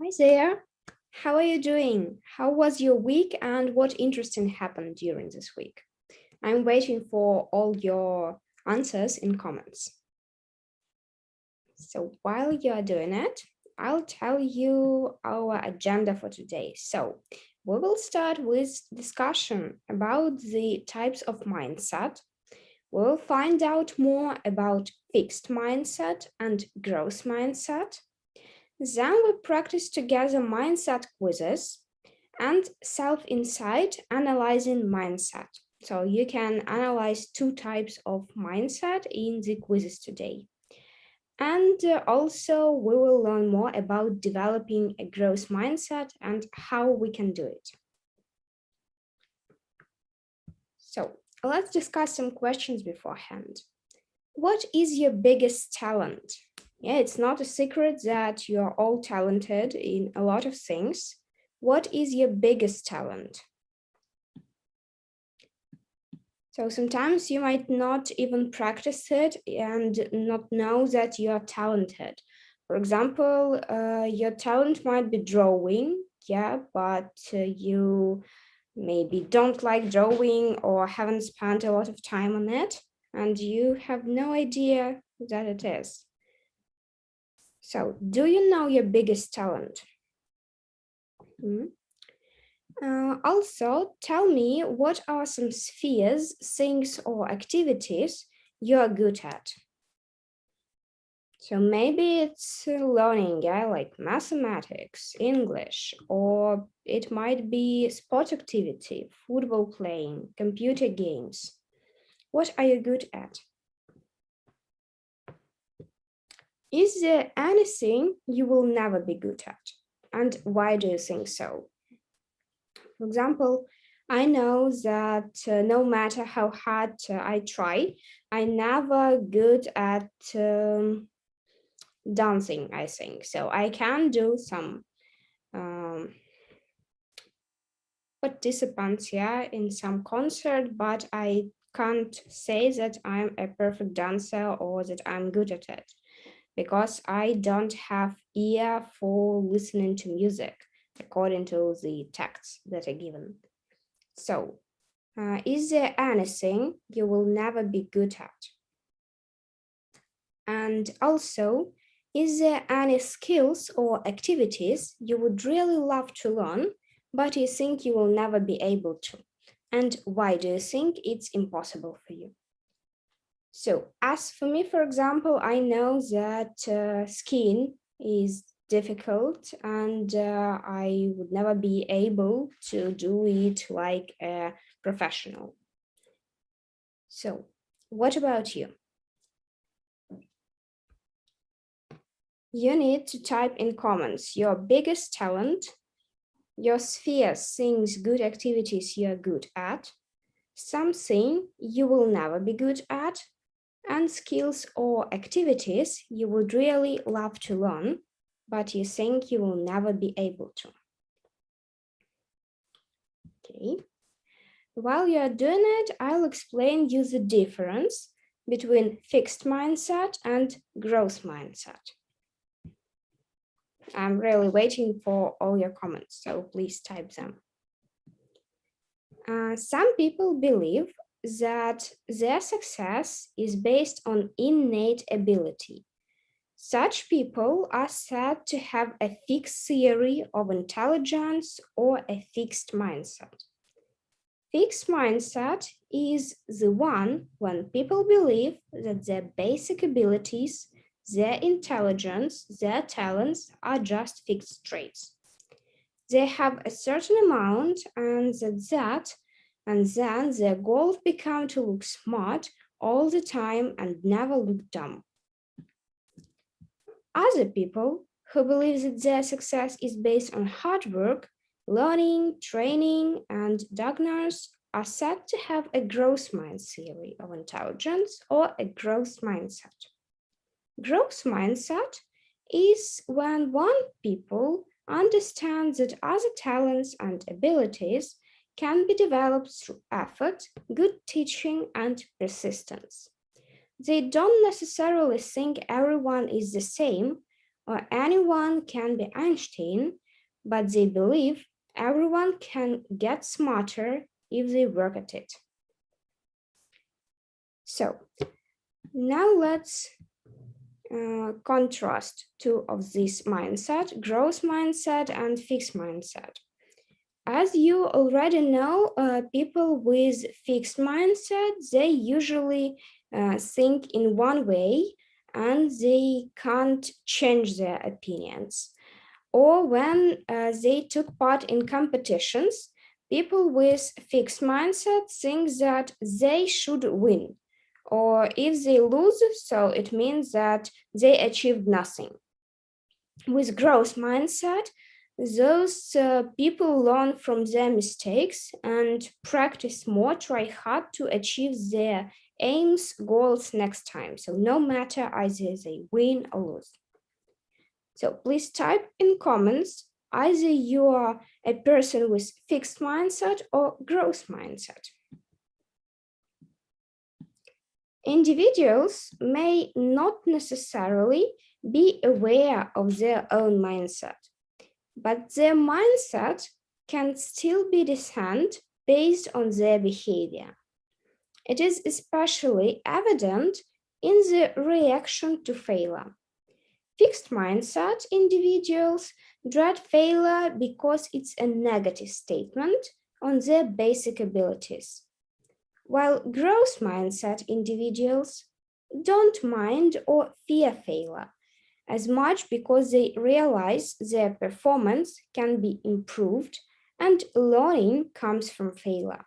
Hi there. How are you doing? How was your week and what interesting happened during this week? I'm waiting for all your answers in comments. So while you're doing it, I'll tell you our agenda for today. So we will start with discussion about the types of mindset. We'll find out more about fixed mindset and growth mindset. Then we practice together mindset quizzes and self-insight analyzing mindset. So you can analyze two types of mindset in the quizzes today. And also we will learn more about developing a growth mindset and how we can do it. So let's discuss some questions beforehand. What is your biggest talent? Yeah, it's not a secret that you're all talented in a lot of things. What is your biggest talent? So sometimes you might not even practice it and not know that you are talented. For example, your talent might be drawing, yeah, but you maybe don't like drawing or haven't spent a lot of time on it, and you have no idea that it is. So, do you know your biggest talent? Also, tell me what are some spheres, things, or activities you are good at? So maybe it's learning, yeah, like mathematics, English, or it might be sport activity, football playing, computer games. What are you good at? Is there anything you will never be good at? And why do you think so? For example, I know that no matter how hard I try, I'm never good at dancing, I think. So I can do some participants, yeah, in some concert, but I can't say that I'm a perfect dancer or that I'm good at it because I don't have ear for listening to music according to the texts that are given. So, is there anything you will never be good at? And also, is there any skills or activities you would really love to learn, but you think you will never be able to? And why do you think it's impossible for you? So, as for me, for example, I know that skiing is difficult and I would never be able to do it like a professional. So, what about you? You need to type in comments your biggest talent, your sphere, things, good activities you're good at, something you will never be good at, and skills or activities you would really love to learn, but you think you will never be able to. Okay. While you're doing it, I'll explain you the difference between fixed mindset and growth mindset. I'm really waiting for all your comments, so please type them. Some people believe that their success is based on innate ability. Such people are said to have a fixed theory of intelligence or a fixed mindset. Fixed mindset is the one when people believe that their basic abilities, their intelligence, their talents are just fixed traits. They have a certain amount and then their goals become to look smart all the time and never look dumb. Other people who believe that their success is based on hard work, learning, training, and diagnosis are said to have a growth mind theory of intelligence or a growth mindset. Growth mindset is when one people understand that other talents and abilities can be developed through effort, good teaching, and persistence. They don't necessarily think everyone is the same or anyone can be Einstein, but they believe everyone can get smarter if they work at it. So now let's contrast two of these mindset, growth mindset and fixed mindset. As you already know, people with fixed mindset, they usually think in one way and they can't change their opinions. Or when they took part in competitions, people with fixed mindset think that they should win. Or if they lose, so it means that they achieved nothing. With growth mindset, those people learn from their mistakes and practice more, try hard to achieve their aims, goals next time. So no matter either they win or lose. So please type in comments either you are a person with fixed mindset or growth mindset. Individuals may not necessarily be aware of their own mindset, but their mindset can still be discerned based on their behavior. It is especially evident in the reaction to failure. Fixed mindset individuals dread failure because it's a negative statement on their basic abilities, while growth mindset individuals don't mind or fear failure as much because they realize their performance can be improved and learning comes from failure.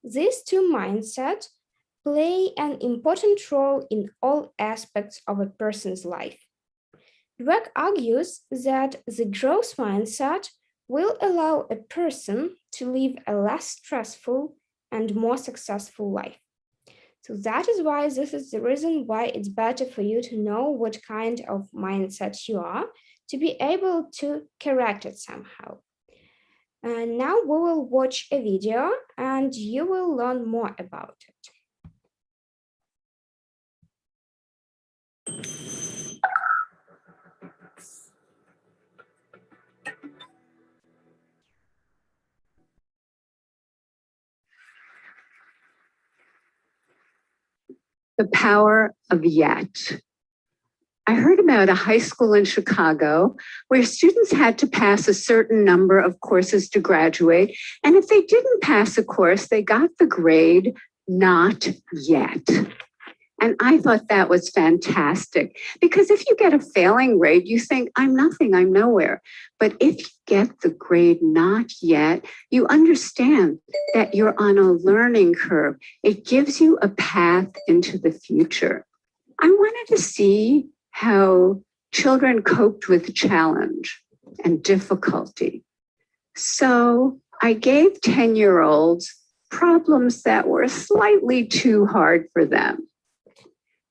These two mindsets play an important role in all aspects of a person's life. Dweck argues that the growth mindset will allow a person to live a less stressful and more successful life. So that is why this is the reason why it's better for you to know what kind of mindset you are to be able to correct it somehow. And now we will watch a video and you will learn more about it. The power of yet. I heard about a high school in Chicago where students had to pass a certain number of courses to graduate. And if they didn't pass a course, they got the grade not yet. And I thought that was fantastic because if you get a failing grade, you think, I'm nothing, I'm nowhere. But if you get the grade not yet, you understand that you're on a learning curve. It gives you a path into the future. I wanted to see how children coped with challenge and difficulty. So I gave 10-year-olds problems that were slightly too hard for them.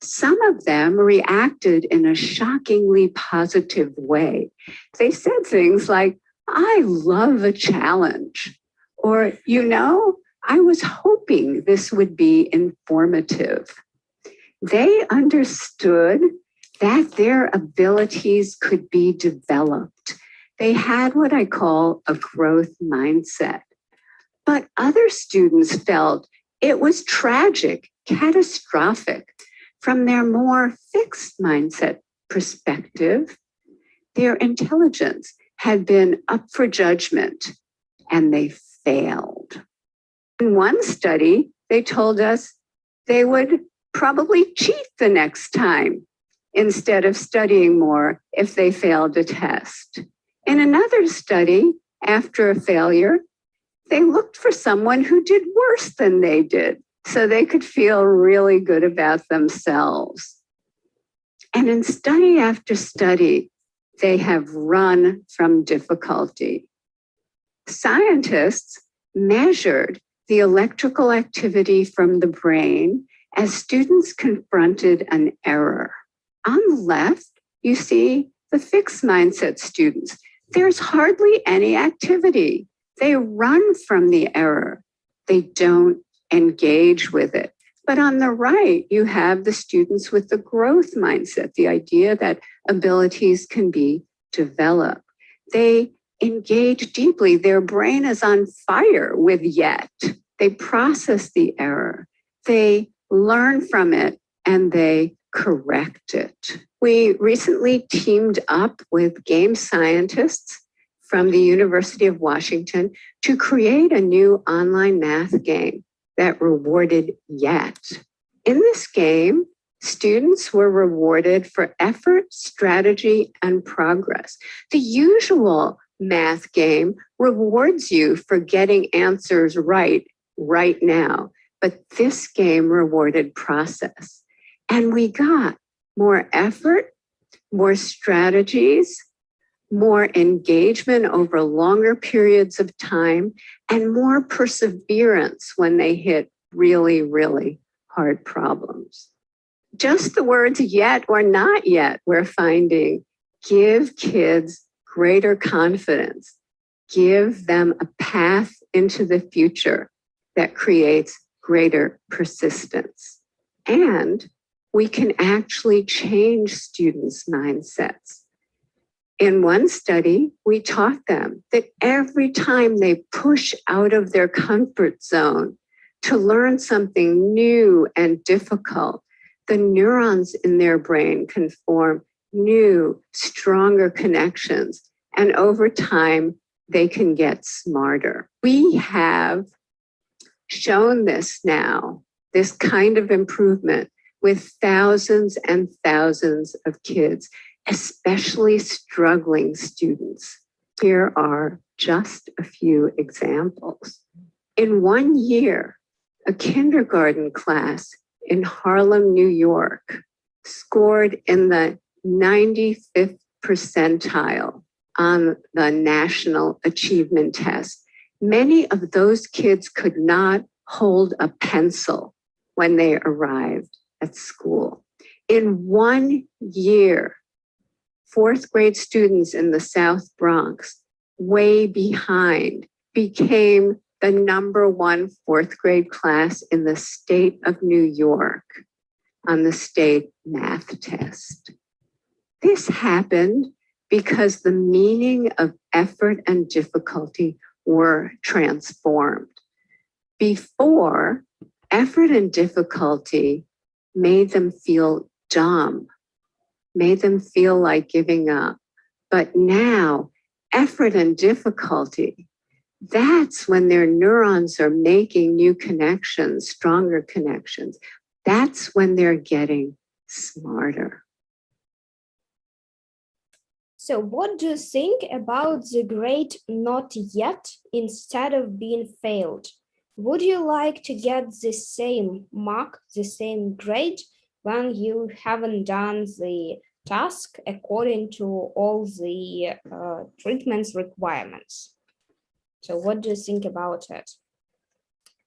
Some of them reacted in a shockingly positive way. They said things like, I love a challenge, or, I was hoping this would be informative. They understood that their abilities could be developed. They had what I call a growth mindset. But other students felt it was tragic, catastrophic. From their more fixed mindset perspective, their intelligence had been up for judgment and they failed. In one study, they told us they would probably cheat the next time instead of studying more if they failed a test. In another study, after a failure, they looked for someone who did worse than they did so they could feel really good about themselves. And in study after study, they have run from difficulty. Scientists measured the electrical activity from the brain as students confronted an error. On the left, you see the fixed mindset students. There's hardly any activity. They run from the error. They don't engage with it. But on the right, you have the students with the growth mindset, the idea that abilities can be developed. They engage deeply. Their brain is on fire with yet. They process the error. They learn from it and they correct it. We recently teamed up with game scientists from the University of Washington to create a new online math game that rewarded yet. In this game, students were rewarded for effort, strategy, and progress. The usual math game rewards you for getting answers right now, but this game rewarded process. And we got more effort, more strategies, more engagement over longer periods of time, and more perseverance when they hit really, really hard problems. Just the words yet or not yet, we're finding, give kids greater confidence, give them a path into the future that creates greater persistence. And we can actually change students' mindsets. In one study, we taught them that every time they push out of their comfort zone to learn something new and difficult, the neurons in their brain can form new, stronger connections. And over time, they can get smarter. We have shown this now, this kind of improvement with thousands and thousands of kids, especially struggling students. Here are just a few examples. In 1 year, a kindergarten class in Harlem, New York, scored in the 95th percentile on the National Achievement Test. Many of those kids could not hold a pencil when they arrived at school. In 1 year, fourth grade students in the South Bronx, way behind, became the #1 fourth grade class in the state of New York on the state math test. This happened because the meaning of effort and difficulty were transformed. Before, effort and difficulty made them feel dumb, made them feel like giving up. But now, effort and difficulty, that's when their neurons are making new connections, stronger connections. That's when they're getting smarter. So what do you think about the great not yet instead of being failed? Would you like to get the same mark, the same grade when you haven't done the task according to all the treatment's requirements? So what do you think about it?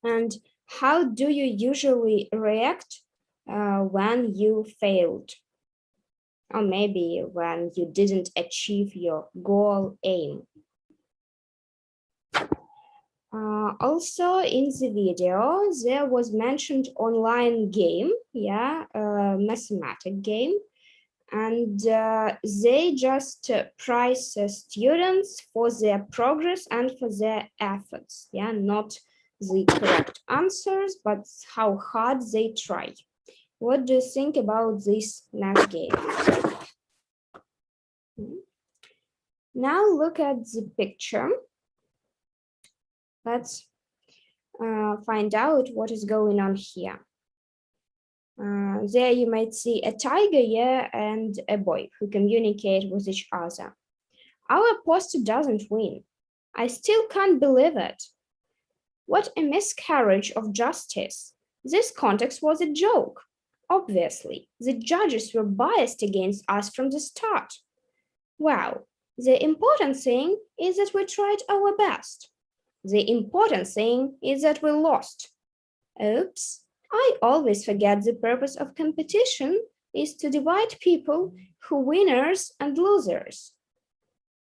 And how do you usually react when you failed? Or maybe when you didn't achieve your goal aim. Also in the video, there was mentioned online game, mathematic game, and they just prize students for their progress and for their efforts, not the correct answers, but how hard they try. What do you think about this math game? Now look at the picture. Let's find out what is going on here. There you might see a tiger, and a boy who communicate with each other. Our poster doesn't win. I still can't believe it. What a miscarriage of justice. This context was a joke. Obviously, the judges were biased against us from the start. Wow, the important thing is that we tried our best. The important thing is that we lost. Oops, I always forget the purpose of competition is to divide people who winners and losers.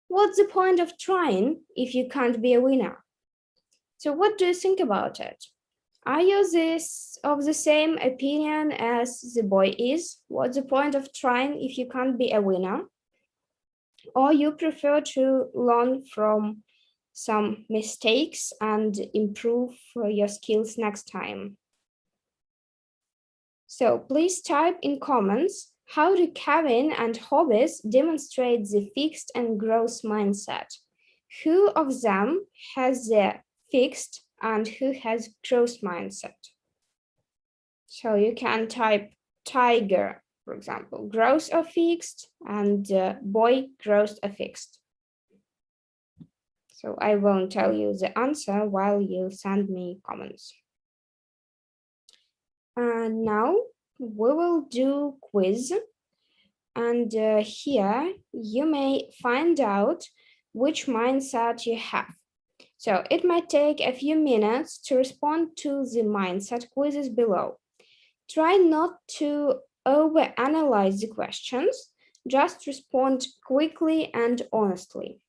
What's the point of trying if you can't be a winner? So what do you think about it? Are you of the same opinion as the boy is? What's the point of trying if you can't be a winner? Or you prefer to learn from some mistakes and improve your skills next time? So please type in comments, how do Kevin and hobbies demonstrate the fixed and growth mindset? Who of them has the fixed and who has growth mindset? So you can type tiger, for example, growth or fixed, and boy, growth or fixed. So I won't tell you the answer while you send me comments. And now we will do quiz. And here you may find out which mindset you have. So it might take a few minutes to respond to the mindset quizzes below. Try not to overanalyze the questions, just respond quickly and honestly.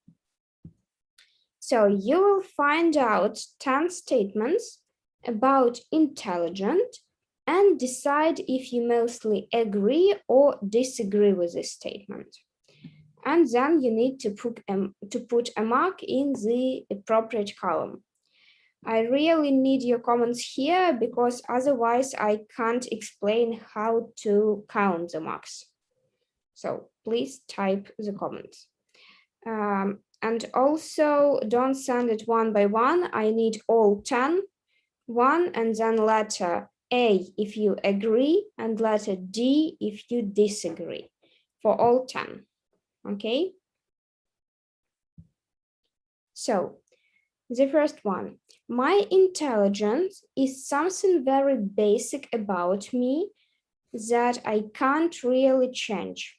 So you will find out 10 statements about intelligent and decide if you mostly agree or disagree with this statement. And then you need to put a mark in the appropriate column. I really need your comments here because otherwise I can't explain how to count the marks. So please type the comments. And also don't send it one by one. I need all 10, one and then letter A if you agree and letter D if you disagree for all 10, okay? So the first one, my intelligence is something very basic about me that I can't really change.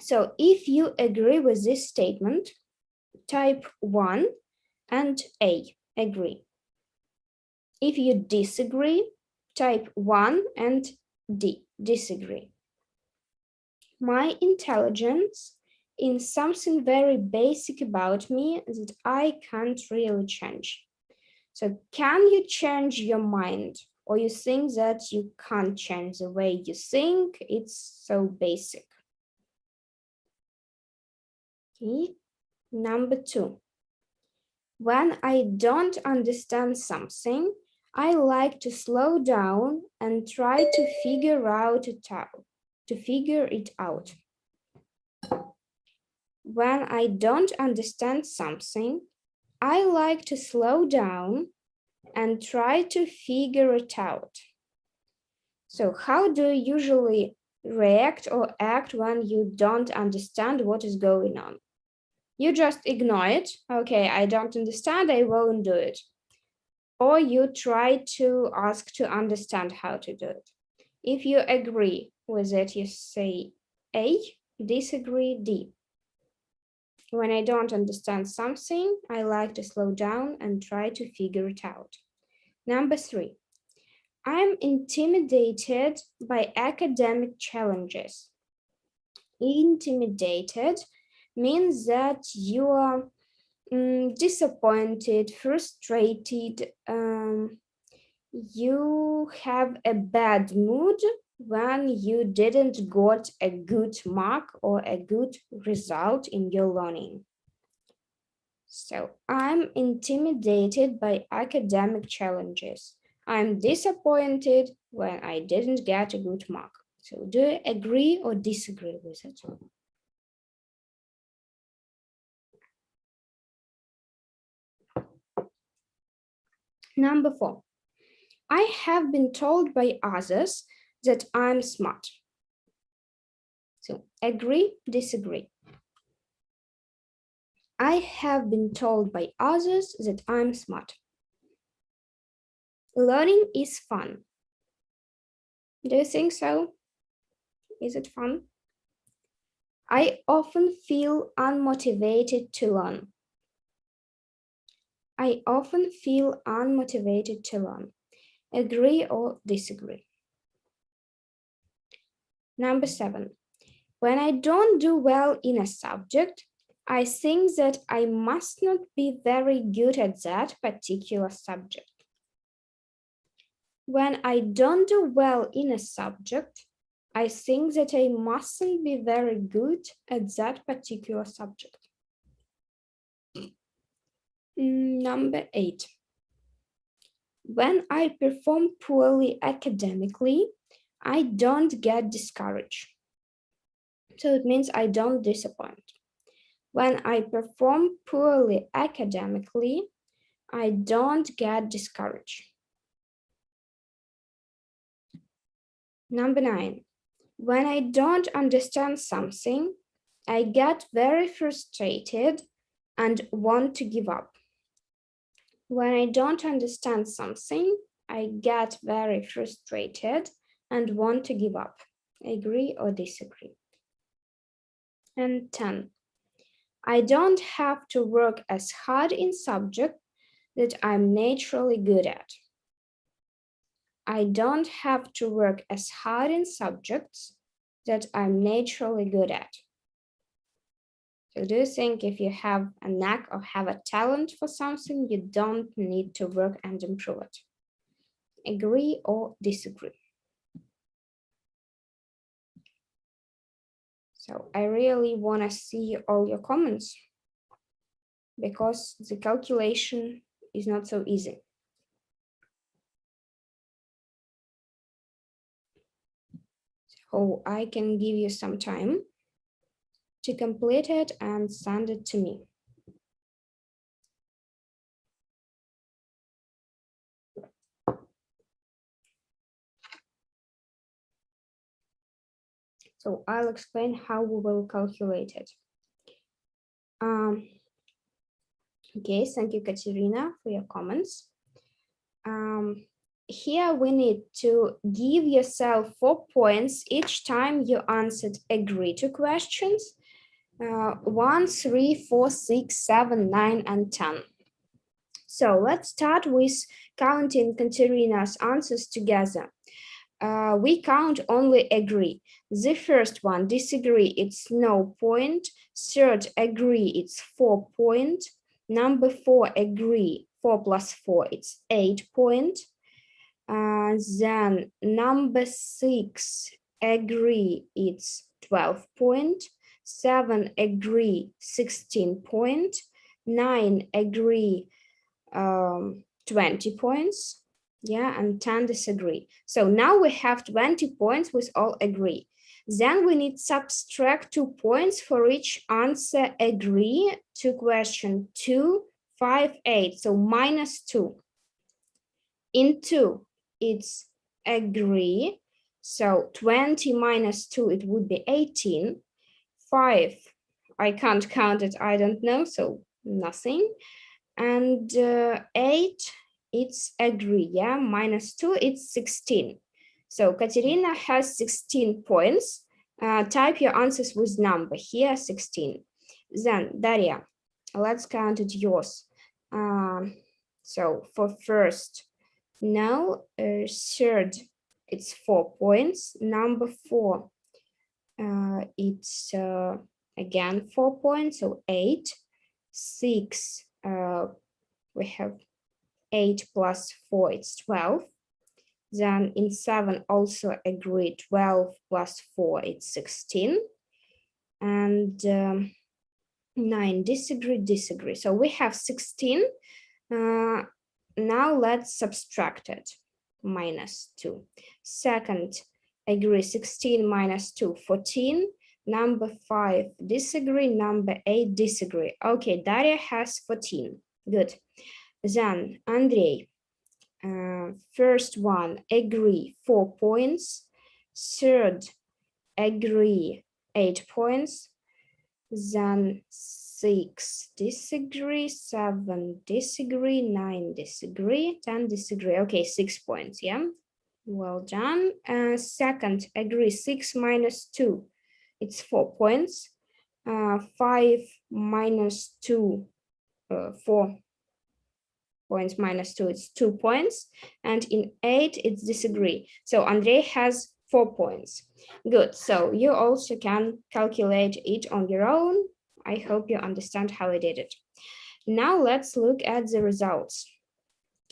So if you agree with this statement, type 1 and A, agree. If you disagree, type 1 and D, disagree. My intelligence is something very basic about me that I can't really change. So can you change your mind? Or you think that you can't change the way you think? It's so basic. Okay. Number 2. When I don't understand something, I like to slow down and try to figure it out. When I don't understand something, I like to slow down and try to figure it out. So how do you usually react or act when you don't understand what is going on? You just ignore it. Okay, I don't understand, I won't do it. Or you try to ask to understand how to do it. If you agree with it, you say A, disagree, D. When I don't understand something, I like to slow down and try to figure it out. Number 3, I'm intimidated by academic challenges. Intimidated means that you are disappointed, frustrated, you have a bad mood when you didn't got a good mark or a good result in your learning. So I'm intimidated by academic challenges. I'm disappointed when I didn't get a good mark. So do you agree or disagree with it? Number 4, I have been told by others that I'm smart. So agree, disagree. I have been told by others that I'm smart. Learning is fun. Do you think so? Is it fun? I often feel unmotivated to learn. I often feel unmotivated to learn. Agree or disagree? Number 7, when I don't do well in a subject, I think that I must not be very good at that particular subject. When I don't do well in a subject, I think that I mustn't be very good at that particular subject. Number 8. When I perform poorly academically, I don't get discouraged. So it means I don't disappoint. When I perform poorly academically, I don't get discouraged. Number 9. When I don't understand something, I get very frustrated and want to give up. When I don't understand something, I get very frustrated and want to give up. Agree or disagree? And 10. I don't have to work as hard in subject that I'm naturally good at. I don't have to work as hard in subjects that I'm naturally good at. So do you think if you have a knack or have a talent for something, you don't need to work and improve it? Agree or disagree? So I really want to see all your comments because the calculation is not so easy. So I can give you some time to complete it and send it to me. So I'll explain how we will calculate it. Okay, thank you, Katerina, for your comments. Here we need to give yourself 4 points each time you answered agree to questions. 1, 3, 4, 6, 7, 9, and 10. So let's start with counting Katerina's answers together. We count only agree. The first one, disagree, it's no point. Third, agree, it's 4 point. Number 4, agree, 4 plus 4, it's 8 point. Then number 6, agree, it's 12 point. 7, agree, 16 point. 9, agree, 20 points. Yeah, and 10 disagree. So now we have 20 points with all agree. Then we need subtract 2 points for each answer agree to question 2, 5, 8. So minus 2. In 2, it's agree. So 20 minus 2, it would be 18. 5, I can't count it, I don't know, so nothing. And 8, it's agree, yeah, minus 2, it's 16. So Katerina has 16 points. Type your answers with number here, 16. Then Daria, let's count it yours. So for first, now third, it's 4 points. Number 4, it's again 4 points, so 8. 6, we have 8 plus 4, it's 12. Then in 7 also agree, 12 plus 4, it's 16. And 9, disagree. So we have 16. Now let's subtract it, minus 2. Second, agree, 16 minus 2, 14. Number 5, disagree. Number 8, disagree. Okay, Daria has 14. Good. Then Andrei, first one, agree, 4 points. Third, agree, 8 points. Then 6, disagree. 7, disagree. 9, disagree. 10, disagree. Okay, 6 points, yeah. Well done. Second, agree, 6 minus 2, it's 4 points. 5 minus 2, 4 points minus 2, it's 2 points. And in 8, it's disagree. So Andrei has 4 points. Good, so you also can calculate it on your own. I hope you understand how I did it. Now let's look at the results.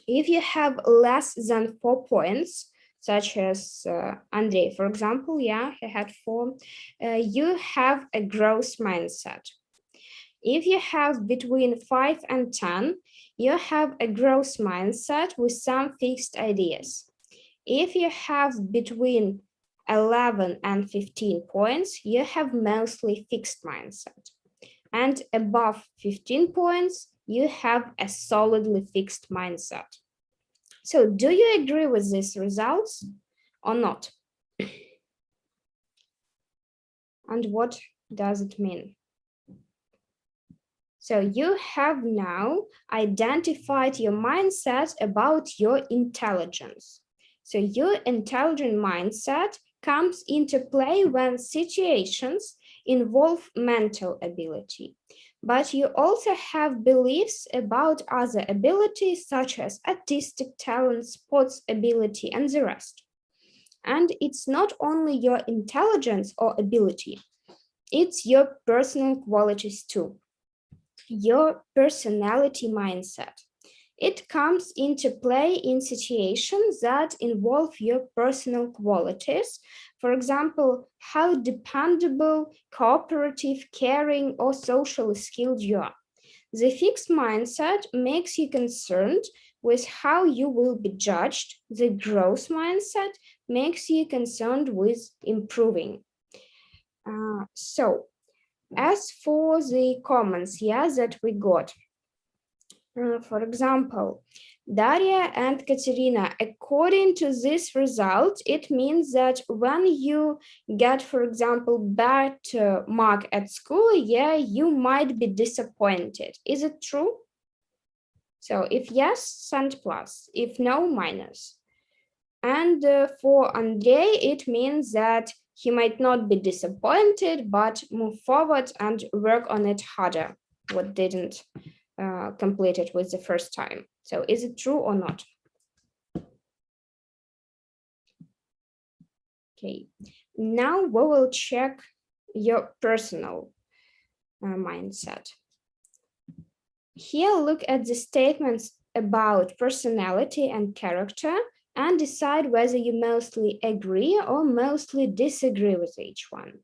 If you have less than 4 points, such as Andrei, for example, yeah, he had 4, you have a growth mindset. If you have between 5 and 10, you have a growth mindset with some fixed ideas. If you have between 11 and 15 points, you have mostly fixed mindset. And above 15 points, you have a solidly fixed mindset. So do you agree with these results or not? And what does it mean? So you have now identified your mindset about your intelligence. So your intelligent mindset comes into play when situations involve mental ability. But you also have beliefs about other abilities such as artistic talent, sports ability, and the rest. And it's not only your intelligence or ability, it's your personal qualities too, your personality mindset. It comes into play in situations that involve your personal qualities. For example, how dependable, cooperative, caring, or socially skilled you are. The fixed mindset makes you concerned with how you will be judged. The growth mindset makes you concerned with improving. So, as for the comments, yeah, that we got, for example, Daria and Katerina, according to this result, it means that when you get, for example, bad mark at school, yeah, you might be disappointed. Is it true? So if yes, send plus, if no, minus. And for Andrei, it means that he might not be disappointed, but move forward and work on it harder, what didn't complete it with the first time. So is it true or not? Okay, now we will check your personal mindset. Here, look at the statements about personality and character and decide whether you mostly agree or mostly disagree with each one.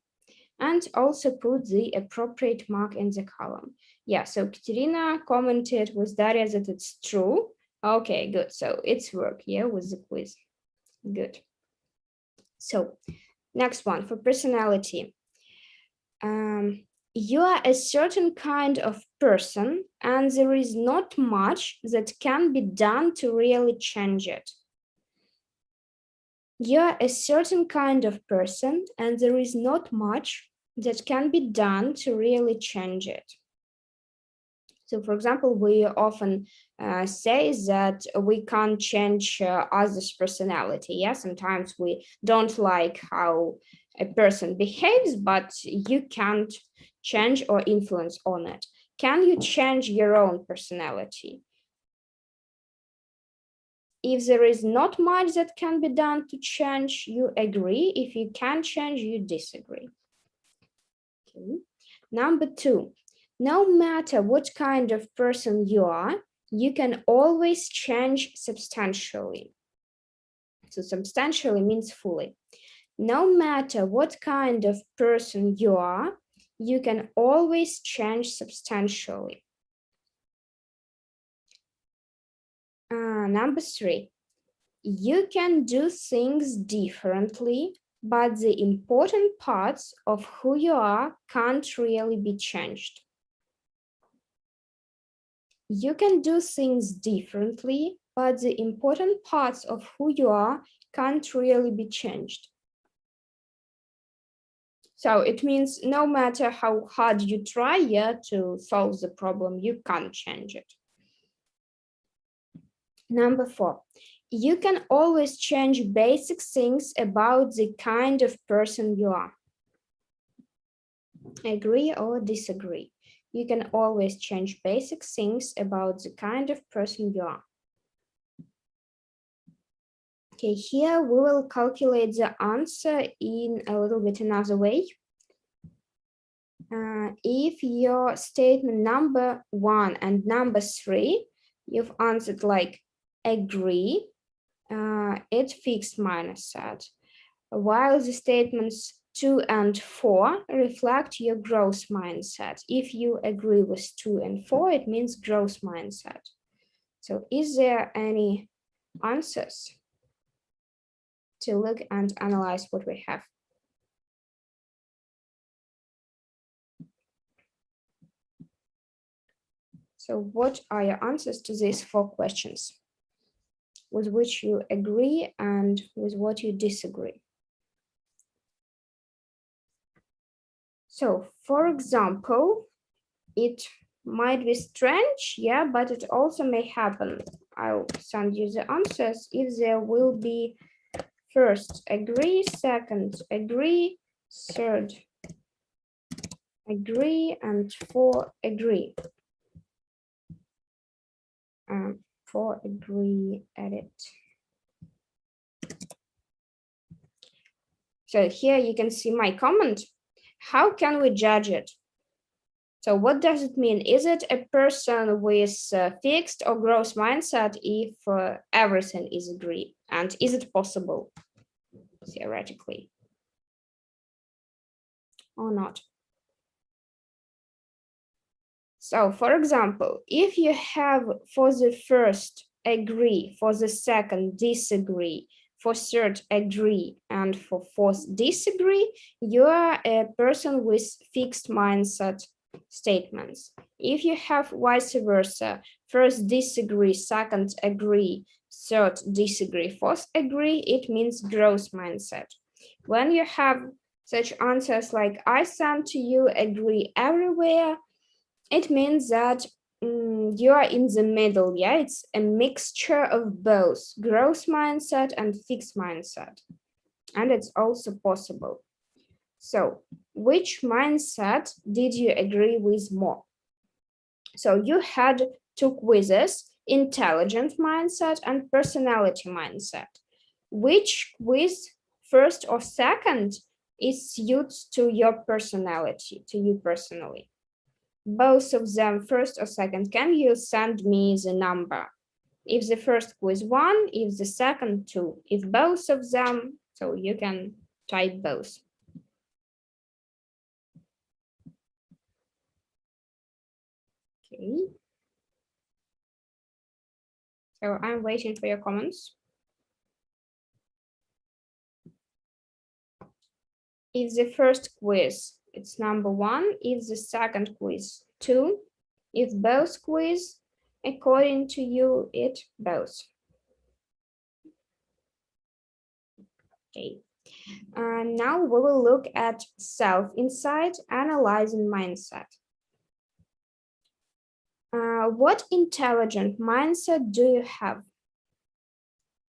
And also put the appropriate mark in the column. Yeah, so Katerina commented with Daria that it's true. Okay, good. So it's work, yeah, with the quiz. Good. So next one for personality. You are a certain kind of person and there is not much that can be done to really change it. You are a certain kind of person and there is not much that can be done to really change it. So, for example, we often say that we can't change others' personality. Yeah, sometimes we don't like how a person behaves, but you can't change or influence on it. Can you change your own personality? If there is not much that can be done to change, you agree. If you can change, you disagree. Okay. Number 2, no matter what kind of person you are, you can always change substantially. So substantially means fully. No matter what kind of person you are, you can always change substantially. Number 3, you can do things differently, but the important parts of who you are can't really be changed. You can do things differently, but the important parts of who you are can't really be changed. So it means no matter how hard you try to solve the problem, you can't change it. Number 4, you can always change basic things about the kind of person you are. Agree or disagree? You can always change basic things about the kind of person you are. Okay, here we will calculate the answer in a little bit another way. If your statement number 1 and number 3, you've answered like agree, it's fixed mindset, while the statements 2 and 4 reflect your growth mindset. If you agree with 2 and 4, it means growth mindset. So is there any answers to look and analyze what we have? So what are your answers to these 4 questions with which you agree and with what you disagree? So for example, it might be strange, yeah, but it also may happen. I'll send you the answers if there will be first agree, second agree, third agree, and 4 agree. 4 agree, edit. So here you can see my comment. How can we judge it? So what does it mean? Is it a person with fixed or growth mindset if everything is agree? And is it possible theoretically or not? So for example, if you have for the first agree, for the second disagree, for third agree, and for fourth disagree, you are a person with fixed mindset statements. If you have vice versa, first disagree, second agree, third disagree, fourth agree, it means growth mindset. When you have such answers like I stand to you, agree everywhere, it means that you are in the middle, yeah? It's a mixture of both growth mindset and fixed mindset. And it's also possible. So which mindset did you agree with more? So you had 2 quizzes, intelligent mindset and personality mindset. Which quiz, first or second, is suited to your personality, to you personally? Both of them, first or second, can you send me the number? If the first quiz 1, if the second 2, if both of them, so you can type both. Okay. So I'm waiting for your comments. If the first quiz, it's number 1, if the second quiz 2, if both quiz, according to you, it both. Okay. Now we will look at self-insight, analyzing mindset. What intelligent mindset do you have?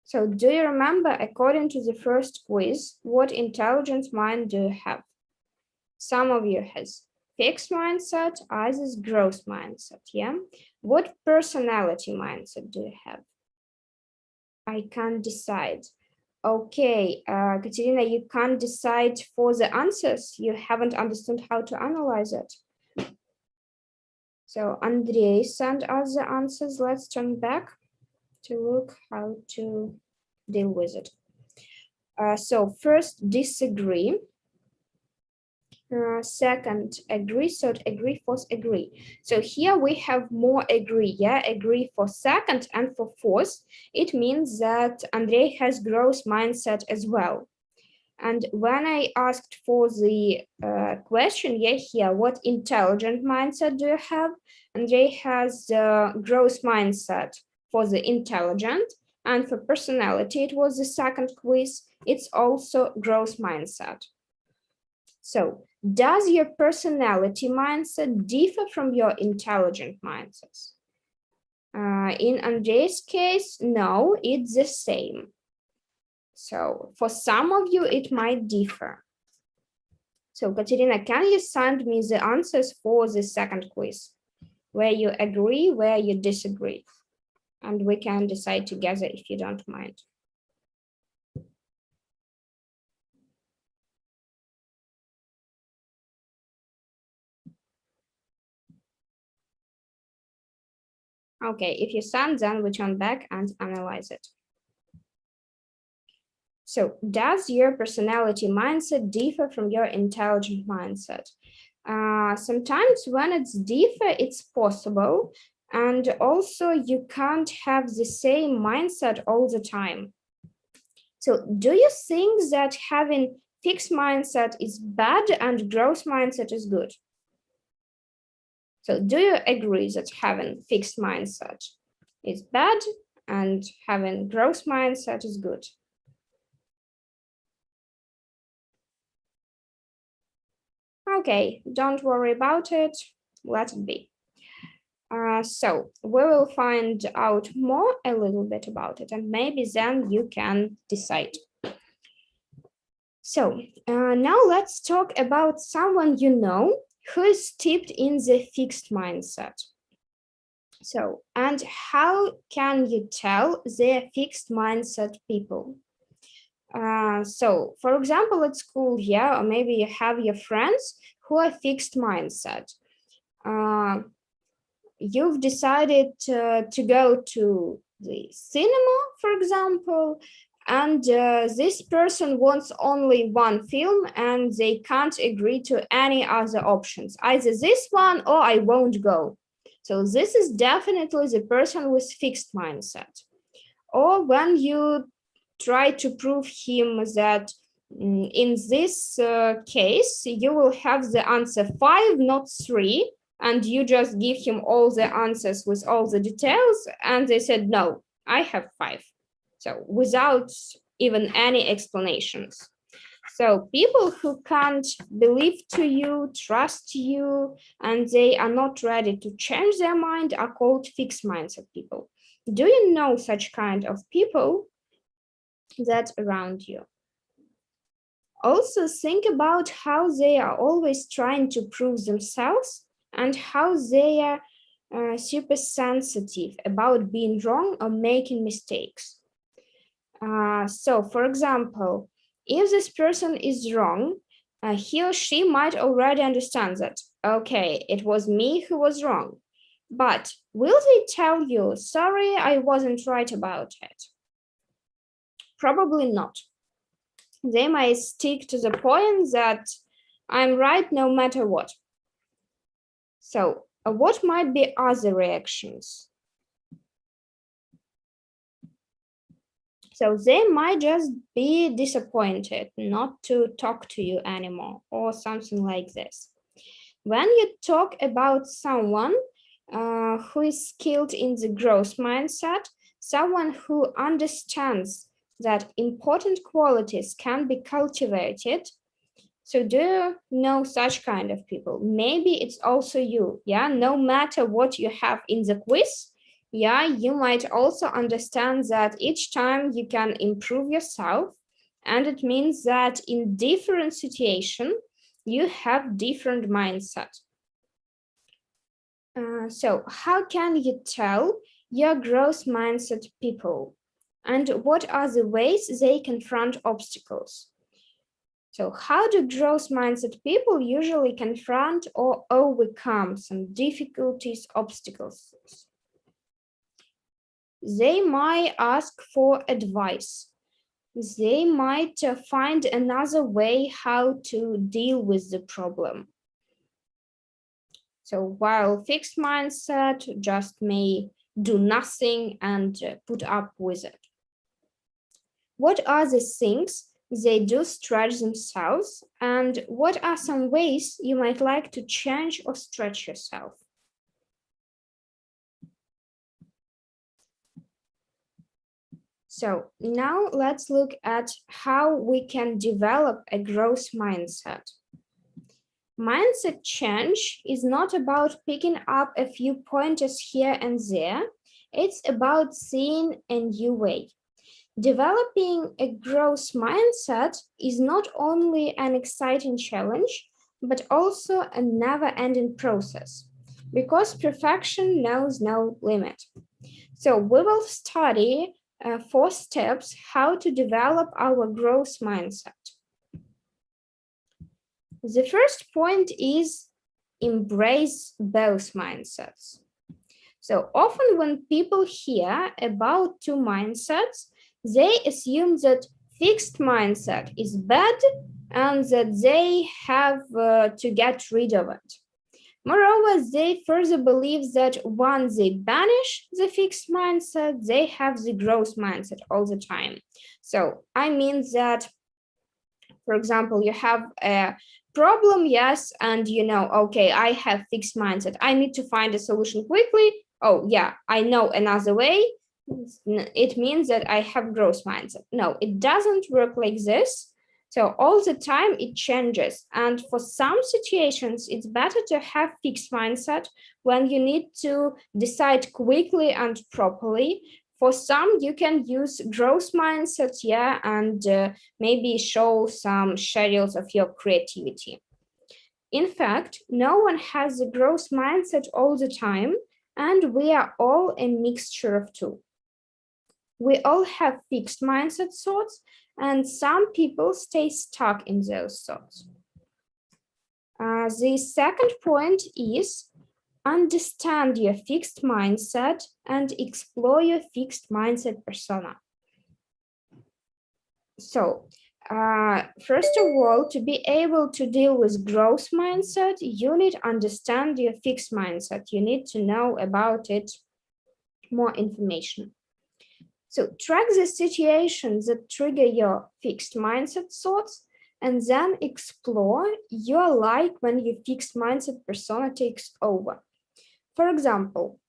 So do you remember, according to the first quiz, what intelligent mind do you have? Some of you has fixed mindset, others growth mindset, yeah? What personality mindset do you have? I can't decide. Okay, Katerina, you can't decide for the answers. You haven't understood how to analyze it. So Andrei sent us the answers. Let's turn back to look how to deal with it. So first, disagree. Second, agree. Third, agree. Fourth, agree. So here we have more agree. Yeah, agree for second and for fourth. It means that Andrei has growth mindset as well. And when I asked for the question, yeah, here, what intelligent mindset do you have? Andrei has the growth mindset for the intelligent, and for personality, it was the second quiz. It's also growth mindset. So does your personality mindset differ from your intelligent mindsets? In Andrei's case, no, it's the same. So for some of you, it might differ. So Katerina, can you send me the answers for the second quiz, where you agree, where you disagree? And we can decide together if you don't mind. Okay, if you send, then we turn back and analyze it. So does your personality mindset differ from your intelligent mindset? Sometimes when it's differ, it's possible. And also you can't have the same mindset all the time. So do you think that having fixed mindset is bad and growth mindset is good? So do you agree that having fixed mindset is bad and having growth mindset is good? Okay, don't worry about it. Let it be. So we will find out more a little bit about it, and maybe then you can decide. So now let's talk about someone you know who is steeped in the fixed mindset. So, and how can you tell they're fixed mindset people? So, for example, at school, yeah, or maybe you have your friends who are fixed mindset. You've decided to go to the cinema, for example, and this person wants only one film and they can't agree to any other options, either this one or I won't go. So this is definitely the person with fixed mindset. Or when you try to prove him that in this case, you will have the answer 5, not 3, and you just give him all the answers with all the details, and they said, no, I have 5. So without even any explanations. So people who can't believe to you, trust you, and they are not ready to change their mind are called fixed mindset people. Do you know such kind of people that around you? Also think about how they are always trying to prove themselves and how they are super sensitive about being wrong or making mistakes. So, for example, if this person is wrong, he or she might already understand that, okay, it was me who was wrong. But will they tell you, sorry, I wasn't right about it? Probably not. They might stick to the point that I'm right no matter what. So, what might be other reactions? So they might just be disappointed not to talk to you anymore or something like this. When you talk about someone who is skilled in the growth mindset, someone who understands that important qualities can be cultivated. So do you know such kind of people? Maybe it's also you, yeah? No matter what you have in the quiz, yeah, you might also understand that each time you can improve yourself, and it means that in different situation, you have different mindset. So how can you tell your growth mindset people? And what are the ways they confront obstacles? So how do growth mindset people usually confront or overcome some difficulties, obstacles? They might ask for advice. They might find another way how to deal with the problem. So while fixed mindset just may do nothing and put up with it. What are the things they do stretch themselves, and what are some ways you might like to change or stretch yourself? So now let's look at how we can develop a growth mindset. Mindset change is not about picking up a few pointers here and there. It's about seeing a new way. Developing a growth mindset is not only an exciting challenge, but also a never-ending process, because perfection knows no limit. So we will study 4 steps how to develop our growth mindset. The first point is embrace both mindsets. So often when people hear about two mindsets, they assume that fixed mindset is bad and that they have to get rid of it. Moreover, they further believe that once they banish the fixed mindset, they have the growth mindset all the time. So I mean that, for example, you have a problem, yes, and you know, okay, I have fixed mindset. I need to find a solution quickly. Oh, yeah, I know another way. It means that I have growth mindset. No, it doesn't work like this. So all the time it changes. And for some situations, it's better to have fixed mindset when you need to decide quickly and properly. For some, you can use growth mindset, yeah, and maybe show some schedules of your creativity. In fact, no one has a growth mindset all the time, and we are all a mixture of two. We all have fixed mindset thoughts, and some people stay stuck in those thoughts. The second point is understand your fixed mindset and explore your fixed mindset persona. So, first of all, to be able to deal with growth mindset, you need to understand your fixed mindset. You need to know about it more information. So track the situations that trigger your fixed mindset thoughts and then explore your like when your fixed mindset persona takes over. For example,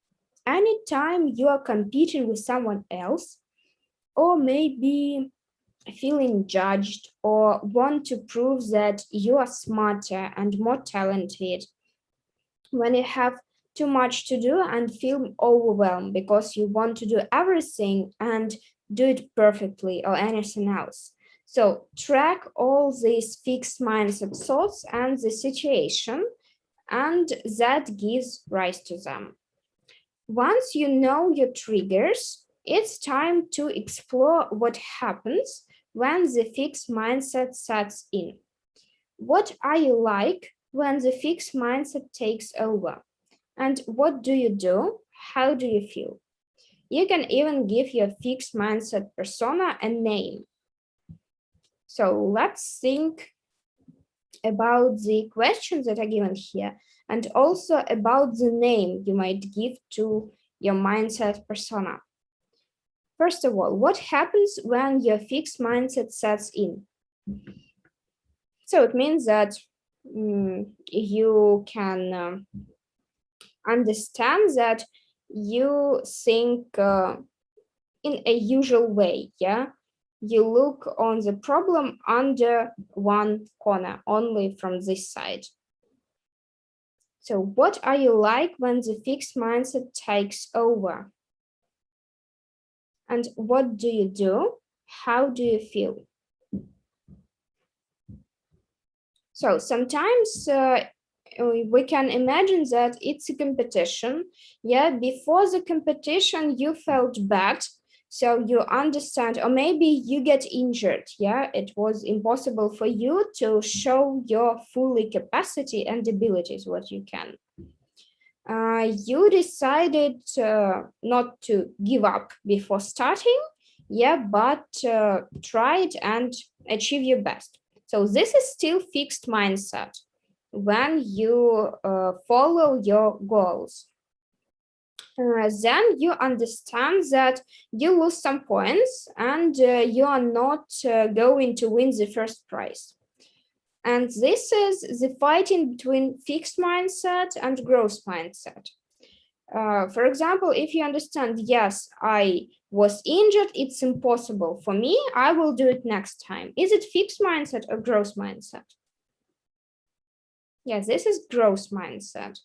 anytime you are competing with someone else, or maybe feeling judged or want to prove that you are smarter and more talented, when you have too much to do and feel overwhelmed because you want to do everything and do it perfectly or anything else. So track all these fixed mindset thoughts and the situation, and that gives rise to them. Once you know your triggers, it's time to explore what happens when the fixed mindset sets in. What are you like when the fixed mindset takes over? And what do you do? How do you feel? You can even give your fixed mindset persona a name. So let's think about the questions that are given here and also about the name you might give to your mindset persona. First of all, what happens when your fixed mindset sets in? So it means that you can understand that you think in a usual way, yeah? You look on the problem under one corner, only from this side. So what are you like when the fixed mindset takes over? And what do you do? How do you feel? So sometimes we can imagine that it's a competition. Yeah, before the competition, you felt bad. So you understand, or maybe you get injured. Yeah, it was impossible for you to show your fully capacity and abilities, what you can. You decided not to give up before starting, yeah, but try it and achieve your best. So this is still fixed mindset when you follow your goals. Then you understand that you lose some points and you are not going to win the first prize. And this is the fighting between fixed mindset and growth mindset. For example, if you understand, yes, I was injured, it's impossible for me, I will do it next time. Is it fixed mindset or growth mindset? Yes, this is growth mindset.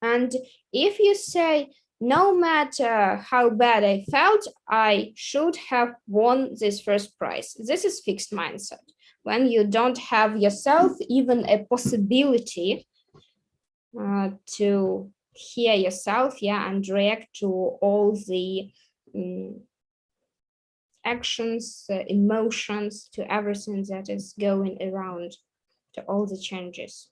And if you say, no matter how bad I felt, I should have won this first prize. This is fixed mindset. When you don't have yourself even a possibility to hear yourself, yeah, and react to all the actions, emotions, to everything that is going around, to all the changes.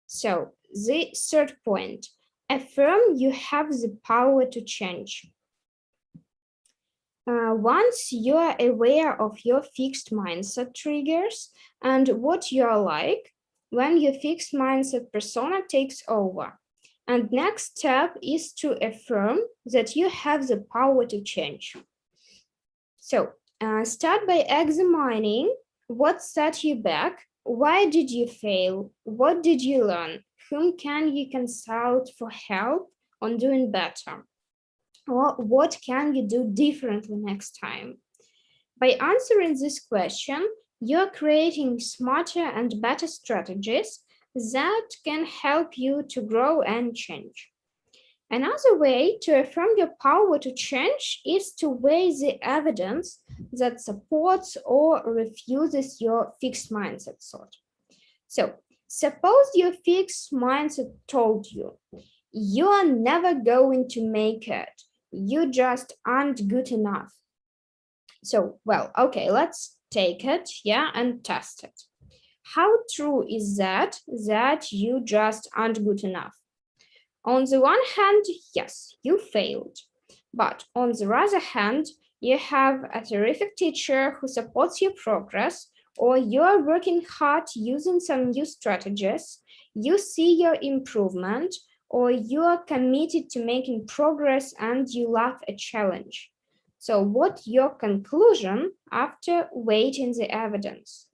So the third point, Affirm you have the power to change. Once you are aware of your fixed mindset triggers and what you are like, when your fixed mindset persona takes over. And next step is to affirm that you have the power to change. So start by examining what set you back, why did you fail, what did you learn, whom can you consult for help on doing better, or what can you do differently next time. By answering this question, you're creating smarter and better strategies that can help you to grow and change. Another way to affirm your power to change is to weigh the evidence that supports or refuses your fixed mindset thought. So, suppose your fixed mindset told you, you are never going to make it, you just aren't good enough. So, well, okay, let's take it, yeah, and test it. How true is that you just aren't good enough? On the one hand, yes, you failed. But on the other hand, you have a terrific teacher who supports your progress, or you are working hard using some new strategies, you see your improvement, or you are committed to making progress and you love a challenge. So, what's your conclusion after weighing the evidence?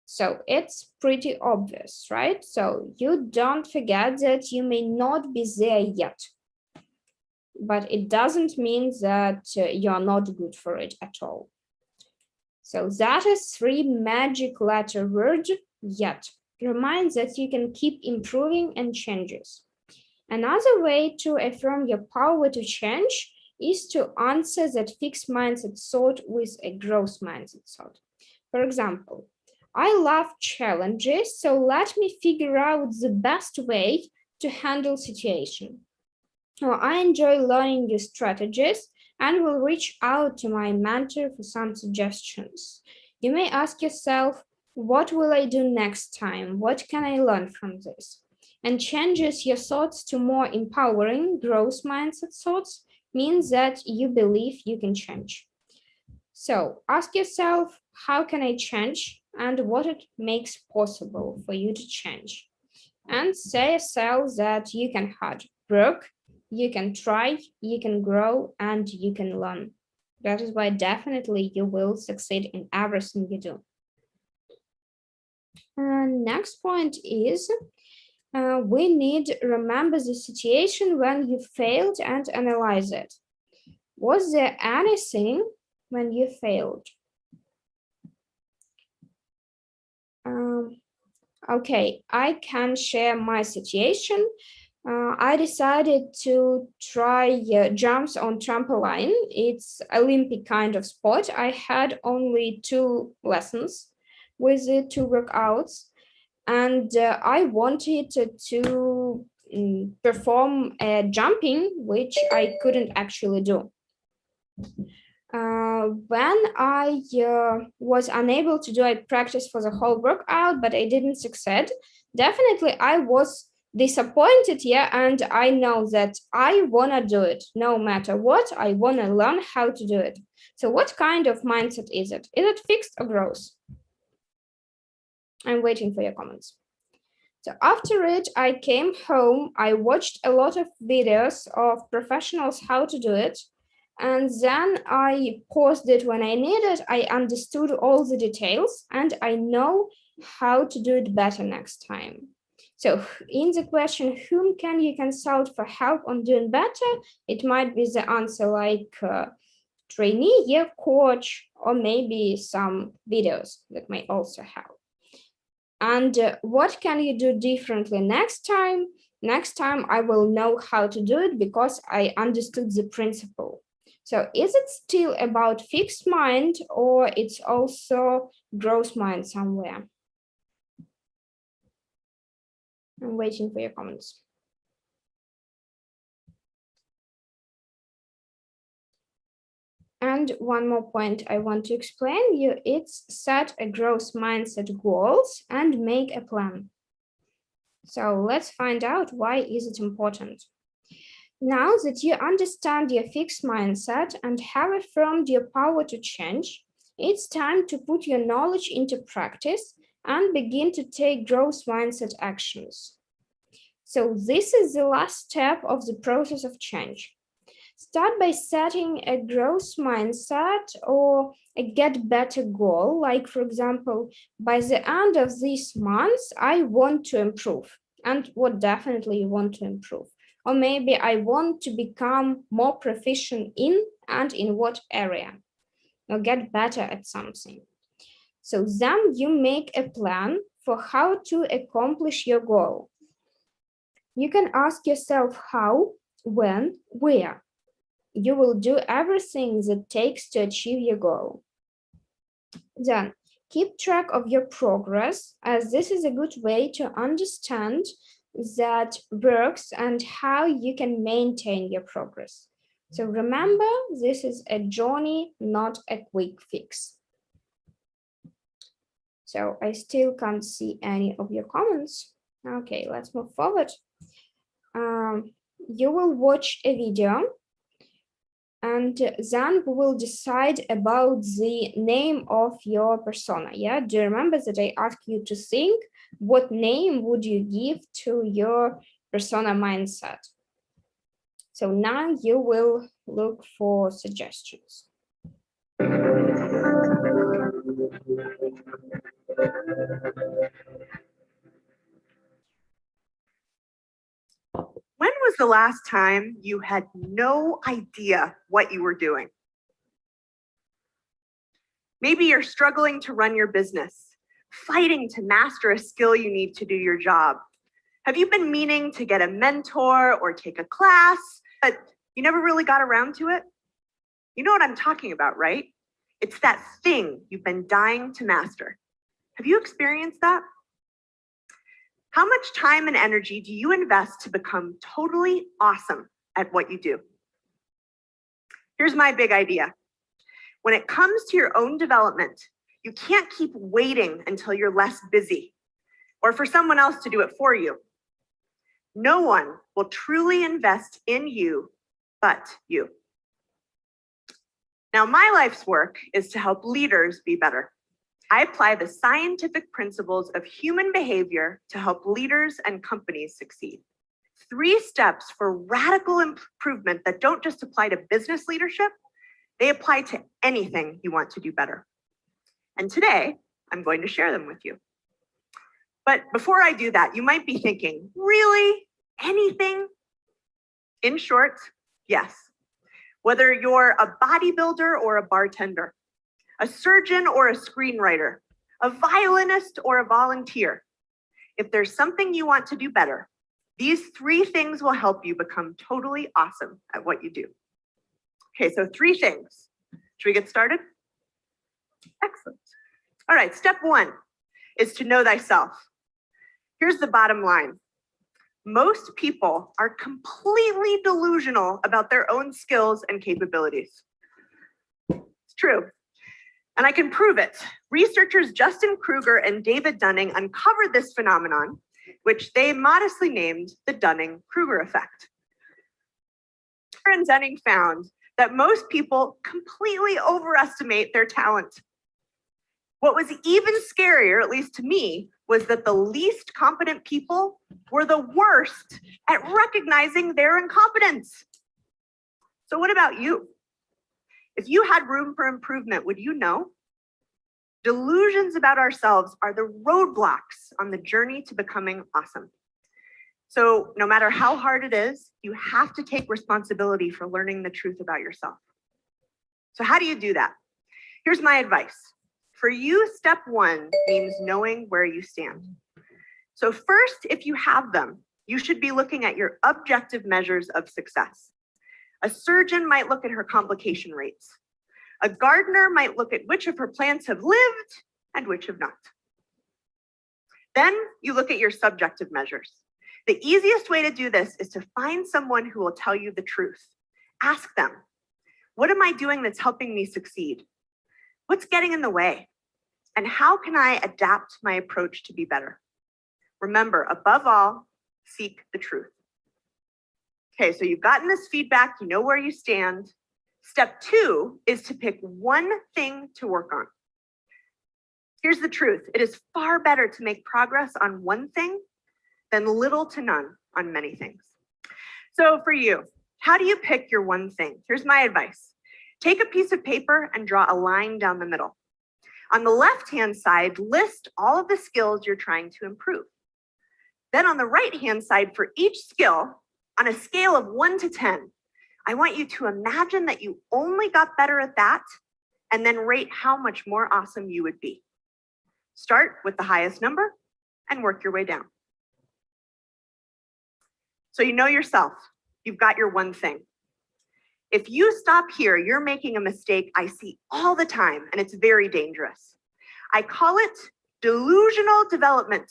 So it's pretty obvious, right? So you don't forget that you may not be there yet, but it doesn't mean that you're not good for it at all. So that is 3 magic letter word, yet. Reminds that you can keep improving and changes. Another way to affirm your power to change is to answer that fixed mindset thought with a growth mindset thought. For example, I love challenges, so let me figure out the best way to handle situation. Or I enjoy learning new strategies and will reach out to my mentor for some suggestions. You may ask yourself, what will I do next time? What can I learn from this? And changes your thoughts to more empowering growth mindset thoughts means that you believe you can change. So ask yourself, how can I change and what it makes possible for you to change? And say yourself that you can hard work, you can try, you can grow, and you can learn. That is why definitely you will succeed in everything you do. Next point is we need to remember the situation when you failed and analyze it. Was there anything when you failed? Okay, I can share my situation. I decided to try jumps on trampoline. It's Olympic kind of sport. I had only 2 lessons with it, 2 workouts, and I wanted to perform jumping, which I couldn't actually do. When I was unable to do, I practiced for the whole workout, but I didn't succeed. Definitely, I was disappointed, yeah, and I know that I wanna do it no matter what. I wanna learn how to do it. So, what kind of mindset is it? Is it fixed or growth? I'm waiting for your comments. So after it, I came home. I watched a lot of videos of professionals how to do it. And then I paused it when I needed. I understood all the details and I know how to do it better next time. So in the question, whom can you consult for help on doing better? It might be the answer like trainee, yeah, coach, or maybe some videos that may also help. And what can you do differently next time? Next time I will know how to do it because I understood the principle. So is it still about fixed mind or it's also growth mind somewhere? I'm waiting for your comments. And one more point I want to explain you, it's set a growth mindset goals and make a plan. So let's find out why is it important. Now that you understand your fixed mindset and have affirmed your power to change, it's time to put your knowledge into practice and begin to take growth mindset actions. So, this is the last step of the process of change. Start by setting a growth mindset or a get better goal. Like, for example, by the end of this month, I want to improve. And what definitely you want to improve. Or maybe I want to become more proficient in and in what area, or get better at something. So then you make a plan for how to accomplish your goal. You can ask yourself how, when, where. You will do everything that takes to achieve your goal. Then, keep track of your progress, as this is a good way to understand that works and how you can maintain your progress. So remember, this is a journey, not a quick fix. So I still can't see any of your comments. Okay, let's move forward. You will watch a video and then we will decide about the name of your persona. Yeah, do you remember that I asked you to think what name would you give to your persona mindset? So now you will look for suggestions. When was the last time you had no idea what you were doing? Maybe you're struggling to run your business, fighting to master a skill you need to do your job. Have you been meaning to get a mentor or take a class, but you never really got around to it? You know what I'm talking about, right? It's that thing you've been dying to master. Have you experienced that? How much time and energy do you invest to become totally awesome at what you do? Here's my big idea. When it comes to your own development, you can't keep waiting until you're less busy or for someone else to do it for you. No one will truly invest in you but you. Now, my life's work is to help leaders be better. I apply the scientific principles of human behavior to help leaders and companies succeed. 3 steps for radical improvement that don't just apply to business leadership, they apply to anything you want to do better. And today, I'm going to share them with you. But before I do that, you might be thinking, really? Anything? In short, yes. Whether you're a bodybuilder or a bartender, a surgeon or a screenwriter, a violinist or a volunteer, if there's something you want to do better, these 3 things will help you become totally awesome at what you do. Okay, so 3 things. Should we get started? Excellent. All right, step 1 is to know thyself. Here's the bottom line. Most people are completely delusional about their own skills and capabilities. It's true. And I can prove it. Researchers Justin Kruger and David Dunning uncovered this phenomenon, which they modestly named the Dunning-Kruger effect. And Dunning found that most people completely overestimate their talent. What was even scarier, at least to me, was that the least competent people were the worst at recognizing their incompetence. So what about you? If you had room for improvement, would you know? Delusions about ourselves are the roadblocks on the journey to becoming awesome. So no matter how hard it is, you have to take responsibility for learning the truth about yourself. So how do you do that? Here's my advice. For you, step 1 means knowing where you stand. So first, if you have them, you should be looking at your objective measures of success. A surgeon might look at her complication rates. A gardener might look at which of her plants have lived and which have not. Then you look at your subjective measures. The easiest way to do this is to find someone who will tell you the truth. Ask them, what am I doing that's helping me succeed? What's getting in the way? And how can I adapt my approach to be better? Remember, above all, seek the truth. Okay, so you've gotten this feedback, you know where you stand. Step 2 is to pick one thing to work on. Here's the truth. It is far better to make progress on one thing than little to none on many things. So for you, how do you pick your one thing? Here's my advice. Take a piece of paper and draw a line down the middle. On the left-hand side, list all of the skills you're trying to improve. Then on the right-hand side, for each skill, on a scale of 1 to 10, I want you to imagine that you only got better at that and then rate how much more awesome you would be. Start with the highest number and work your way down. So you know yourself, you've got your one thing. If you stop here, you're making a mistake I see all the time, and it's very dangerous. I call it delusional development.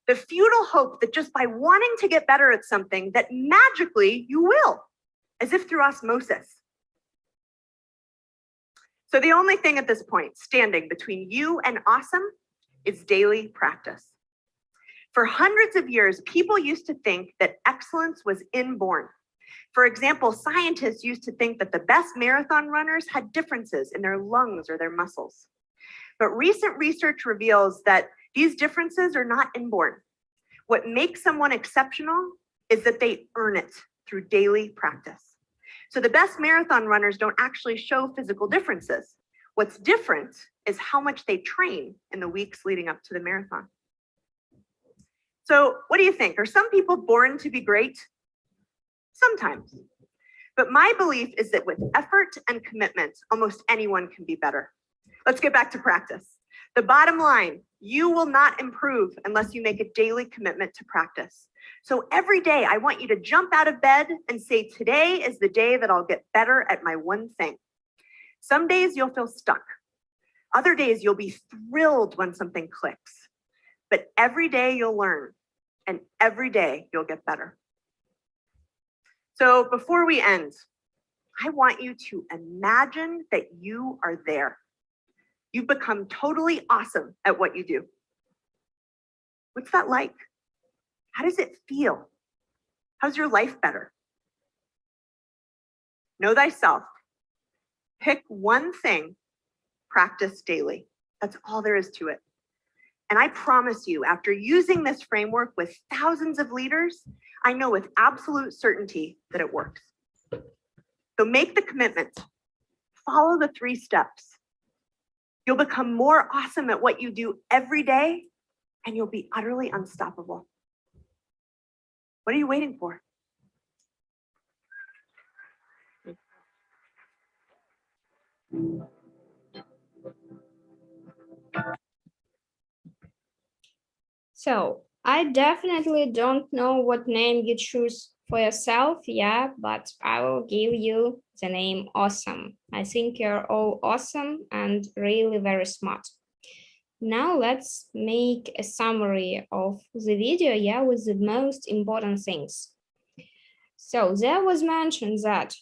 The futile hope that just by wanting to get better at something, that magically you will, as if through osmosis. So the only thing at this point standing between you and awesome is daily practice. For hundreds of years, people used to think that excellence was inborn. For example, scientists used to think that the best marathon runners had differences in their lungs or their muscles. But recent research reveals that these differences are not inborn. What makes someone exceptional is that they earn it through daily practice. So the best marathon runners don't actually show physical differences. What's different is how much they train in the weeks leading up to the marathon. So what do you think? Are some people born to be great? Sometimes. But my belief is that with effort and commitment, almost anyone can be better. Let's get back to practice. The bottom line, you will not improve unless you make a daily commitment to practice. So every day, I want you to jump out of bed and say, today is the day that I'll get better at my one thing. Some days you'll feel stuck. Other days you'll be thrilled when something clicks. But every day you'll learn, and every day you'll get better. So before we end, I want you to imagine that you are there. You've become totally awesome at what you do. What's that like? How does it feel? How's your life better? Know thyself. Pick one thing, practice daily. That's all there is to it. And I promise you, after using this framework with thousands of leaders, I know with absolute certainty that it works. So make the commitment. Follow the 3 steps. You'll become more awesome at what you do every day, and you'll be utterly unstoppable. What are you waiting for? So I definitely don't know what name you choose for yourself, yeah, but I will give you the name Awesome. I think you're all awesome and really very smart. Now let's make a summary of the video, yeah, with the most important things. So there was mentioned that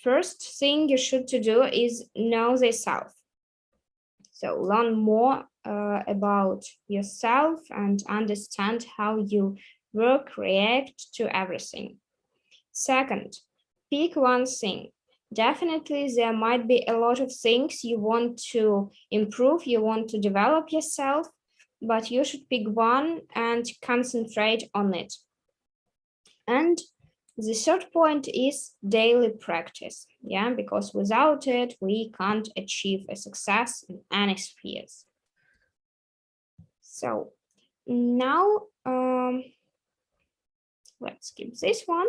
first thing you should to do is know thyself. So learn more about yourself and understand how you work, react to everything. Second, pick one thing. Definitely there might be a lot of things you want to improve, you want to develop yourself, but you should pick one and concentrate on it. And the third point is daily practice, yeah, because without it, we can't achieve a success in any spheres. So now let's skip this one.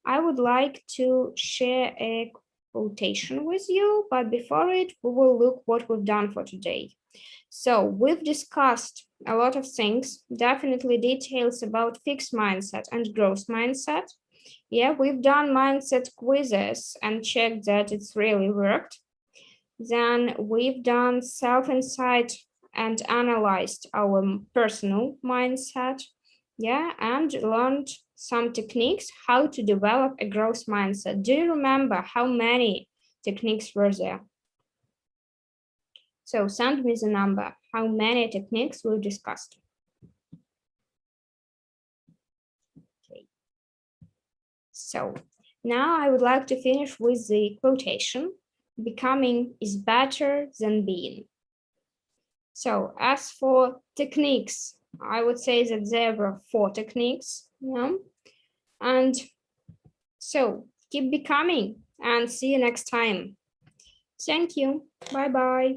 I would like to share a quotation with you, but before it, we will look what we've done for today. So we've discussed a lot of things, definitely details about fixed mindset and growth mindset. Yeah, we've done mindset quizzes and checked that it's really worked. Then we've done self-insight and analyzed our personal mindset. Yeah, and learned some techniques how to develop a growth mindset. Do you remember how many techniques were there? So send me the number, how many techniques we've discussed. So now I would like to finish with the quotation, becoming is better than being. So as for techniques, I would say that there were 4 techniques. Yeah? And so keep becoming and see you next time. Thank you. Bye-bye.